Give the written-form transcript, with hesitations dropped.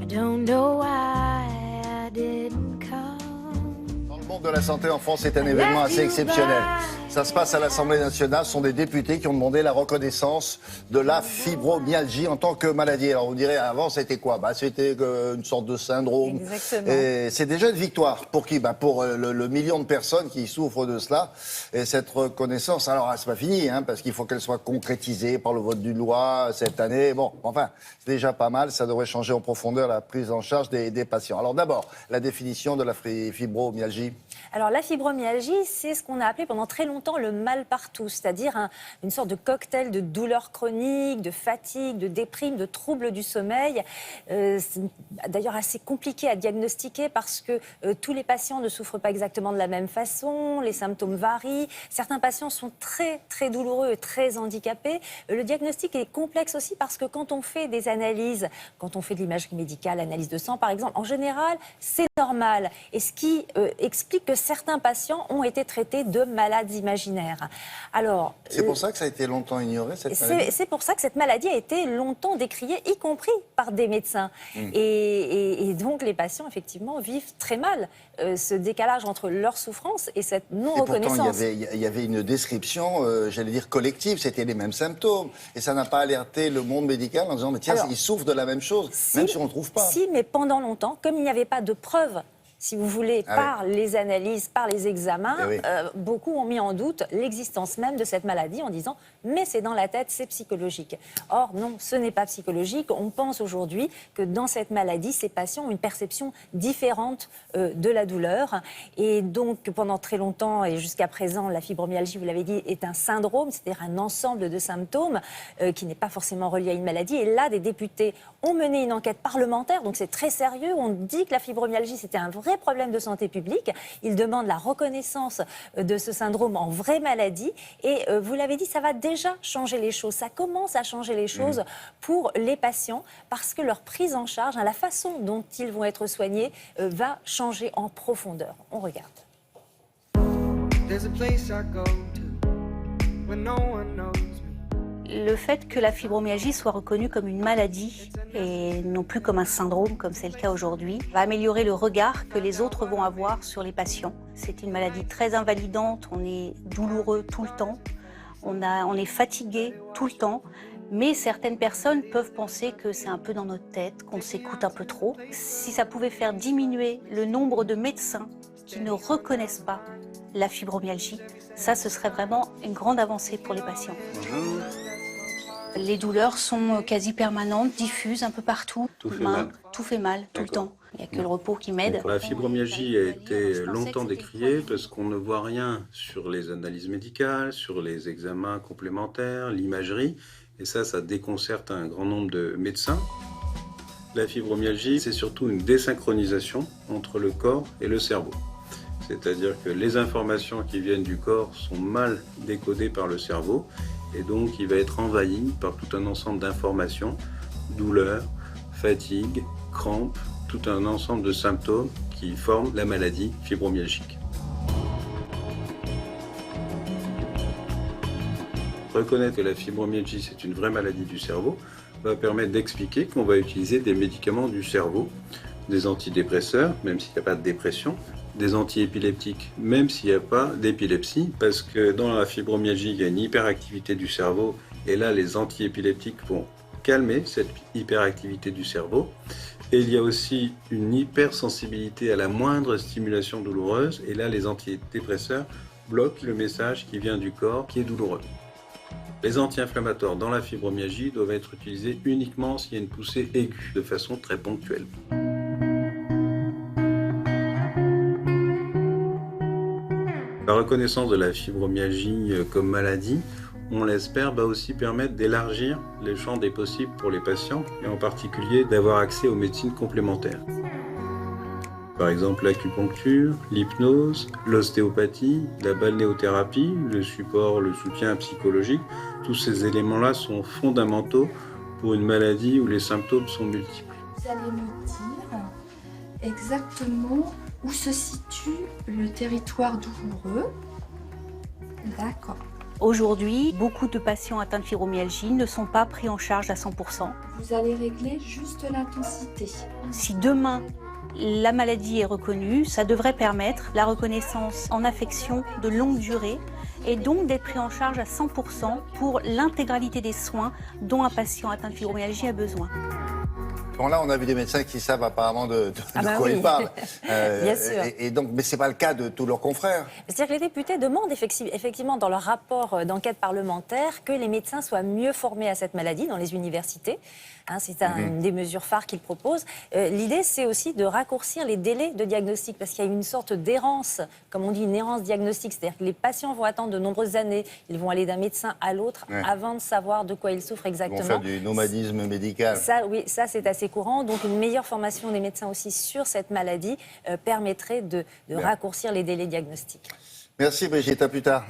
don't know why I didn't come. Dans le monde de la santé en France, c'est un événement assez exceptionnel. Ça se passe à l'Assemblée nationale. Ce sont des députés qui ont demandé la reconnaissance de la fibromyalgie en tant que maladie. Alors vous direz, avant, c'était quoi? C'était une sorte de syndrome. Exactement. Et c'est déjà une victoire. Pour qui? Pour le million de personnes qui souffrent de cela. Et cette reconnaissance, alors c'est pas fini, parce qu'il faut qu'elle soit concrétisée par le vote d'une loi cette année. Bon, enfin, c'est déjà pas mal. Ça devrait changer en profondeur la prise en charge des patients. Alors d'abord, la définition de la fibromyalgie. Alors la fibromyalgie, c'est ce qu'on a appelé pendant très longtemps le mal partout, c'est-à-dire une sorte de cocktail de douleurs chroniques, de fatigue, de déprime, de troubles du sommeil. C'est d'ailleurs assez compliqué à diagnostiquer parce que tous les patients ne souffrent pas exactement de la même façon, les symptômes varient. Certains patients sont très très douloureux et très handicapés. Le diagnostic est complexe aussi parce que quand on fait des analyses, quand on fait de l'imagerie médicale, analyse de sang par exemple, en général, c'est normal. Et ce qui explique que certains patients ont été traités de malades imaginaires. Alors, C'est pour ça que ça a été longtemps ignoré, cette maladie. c'est pour ça que cette maladie a été longtemps décriée, y compris par des médecins. Et donc, les patients, effectivement, vivent très mal ce décalage entre leur souffrance et cette non-reconnaissance. Et pourtant, il y avait une description, j'allais dire collective, c'était les mêmes symptômes. Et ça n'a pas alerté le monde médical en disant, mais tiens, ils souffrent de la même chose, même si on ne trouve pas. Si, mais pendant longtemps, comme il n'y avait pas de preuves, si vous voulez, par les analyses, par les examens, beaucoup ont mis en doute l'existence même de cette maladie en disant « mais c'est dans la tête, c'est psychologique ». Or non, ce n'est pas psychologique. On pense aujourd'hui que dans cette maladie, ces patients ont une perception différente de la douleur. Et donc, pendant très longtemps et jusqu'à présent, la fibromyalgie, vous l'avez dit, est un syndrome, c'est-à-dire un ensemble de symptômes qui n'est pas forcément relié à une maladie. Et là, des députés ont mené une enquête parlementaire, donc c'est très sérieux. On dit que la fibromyalgie, c'était un vrai problème de santé publique. Ils demandent la reconnaissance de ce syndrome en vraie maladie. Et vous l'avez dit, ça va déjà changer les choses. Ça commence à changer les choses pour les patients parce que leur prise en charge, la façon dont ils vont être soignés, va changer en profondeur. On regarde. There's a place I go to when no one knows me. Le fait que la fibromyalgie soit reconnue comme une maladie et non plus comme un syndrome, comme c'est le cas aujourd'hui, va améliorer le regard que les autres vont avoir sur les patients. C'est une maladie très invalidante, on est douloureux tout le temps, on est fatigué tout le temps, mais certaines personnes peuvent penser que c'est un peu dans notre tête, qu'on s'écoute un peu trop. Si ça pouvait faire diminuer le nombre de médecins qui ne reconnaissent pas la fibromyalgie, ça, ce serait vraiment une grande avancée pour les patients. Bonjour. Les douleurs sont quasi permanentes, diffuses un peu partout. Tout fait mal. Tout fait mal, tout le temps. Il n'y a que le repos qui m'aide. La fibromyalgie a été longtemps décriée parce qu'on ne voit rien sur les analyses médicales, sur les examens complémentaires, l'imagerie. Et ça déconcerte un grand nombre de médecins. La fibromyalgie, c'est surtout une désynchronisation entre le corps et le cerveau. C'est-à-dire que les informations qui viennent du corps sont mal décodées par le cerveau. Et donc, il va être envahi par tout un ensemble d'informations, douleurs, fatigue, crampes, tout un ensemble de symptômes qui forment la maladie fibromyalgique. Reconnaître que la fibromyalgie, c'est une vraie maladie du cerveau, va permettre d'expliquer qu'on va utiliser des médicaments du cerveau, des antidépresseurs, même s'il n'y a pas de dépression, des antiépileptiques, même s'il n'y a pas d'épilepsie, parce que dans la fibromyalgie, il y a une hyperactivité du cerveau, et là, les antiépileptiques vont calmer cette hyperactivité du cerveau. Et il y a aussi une hypersensibilité à la moindre stimulation douloureuse, et là, les antidépresseurs bloquent le message qui vient du corps, qui est douloureux. Les anti-inflammatoires dans la fibromyalgie doivent être utilisés uniquement s'il y a une poussée aiguë, de façon très ponctuelle. La reconnaissance de la fibromyalgie comme maladie, on l'espère, va aussi permettre d'élargir les champs des possibles pour les patients, et en particulier d'avoir accès aux médecines complémentaires. Par exemple l'acupuncture, l'hypnose, l'ostéopathie, la balnéothérapie, le support, le soutien psychologique, tous ces éléments-là sont fondamentaux pour une maladie où les symptômes sont multiples. Vous allez me dire exactement où se situe le territoire douloureux. D'accord. Aujourd'hui, beaucoup de patients atteints de fibromyalgie ne sont pas pris en charge à 100%. Vous allez régler juste l'intensité. Si demain, la maladie est reconnue, ça devrait permettre la reconnaissance en affection de longue durée et donc d'être pris en charge à 100% pour l'intégralité des soins dont un patient atteint de fibromyalgie a besoin. Bon, là, on a vu des médecins qui savent apparemment de quoi oui. ils parlent. Bien sûr. Et donc, mais ce n'est pas le cas de tous leurs confrères. C'est-à-dire que les députés demandent effectivement dans leur rapport d'enquête parlementaire que les médecins soient mieux formés à cette maladie dans les universités. C'est une des mesures phares qu'ils proposent. L'idée, c'est aussi de raccourcir les délais de diagnostic parce qu'il y a une sorte d'errance, comme on dit, une errance diagnostique. C'est-à-dire que les patients vont attendre de nombreuses années. Ils vont aller d'un médecin à l'autre avant de savoir de quoi ils souffrent exactement. Ils vont faire du nomadisme médical. Ça, oui, ça c'est assez courant. Donc une meilleure formation des médecins aussi sur cette maladie permettrait de raccourcir les délais diagnostiques. Merci Brigitte, à plus tard.